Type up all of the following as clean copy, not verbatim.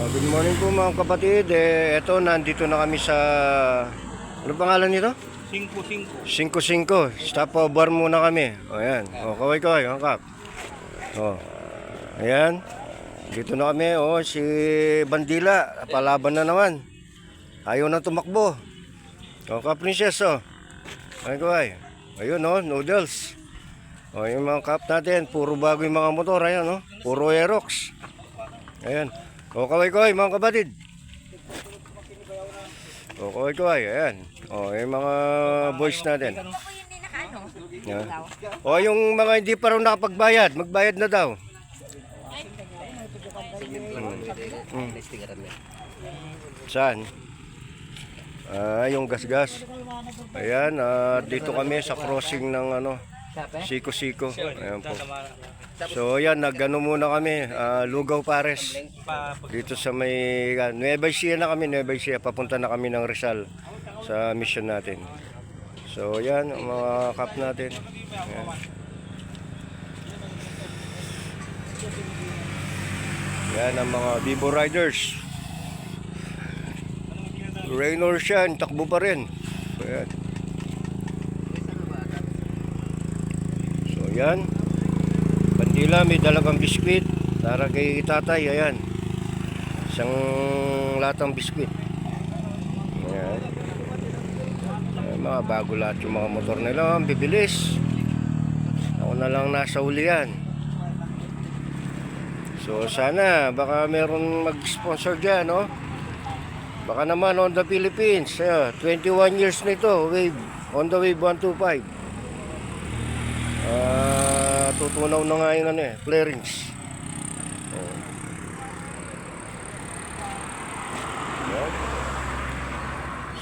Good morning po mga kapatid. Eto, nandito na kami sa... Ano pangalan nito? 5-5. 5-5. Stopover muna kami. O, ayan. O, kaway-kaway. Ang kap. O, ayan. Dito na kami. O, si Bandila. Palaban na naman. Ayaw na tumakbo. O, ka-princess, o. Kaway-kaway. Ayun, o. Noodles. O, yung mga kap natin. Puro bago yung mga motor. Ayan, o. Puro Aerox. Ayan. O, kaway-kaway mga kapatid. O, kaway-kaway. Ayan. O, yung mga boys natin. Yan. O, yung mga hindi pa raw nakapagbayad, magbayad na daw. Saan? Yung gas-gas. Ayan, dito kami sa crossing ng Siko-Siko. Ayan po. So ayan, nag-ano muna kami, Lugaw Pares. Dito sa may Nueva Ecija na kami, Nueva Ecija. Papunta na kami ng Rizal sa mission natin. So ayan, ang mga kap natin. Ayan. Yan ang mga Vivo Riders. Raynor siya, takbo pa rin. So ayan. So ayan. Bandila, may dalagang biskwit para kay tatay. Ayan. Isang latang biskwit. Ayan. Ayan, mga bago lahat yung mga motor nila. Ang bibilis. Ako na lang nasa ulian. So sana baka meron mag-sponsor dyan, no? Baka naman Honda Philippines. 21 years na ito. Wave. Honda Wave 125. Tutunaw na nga yung flarings.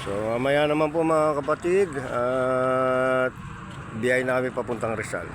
So mamaya naman po mga kapatid, biyay na kami papuntang Rizal.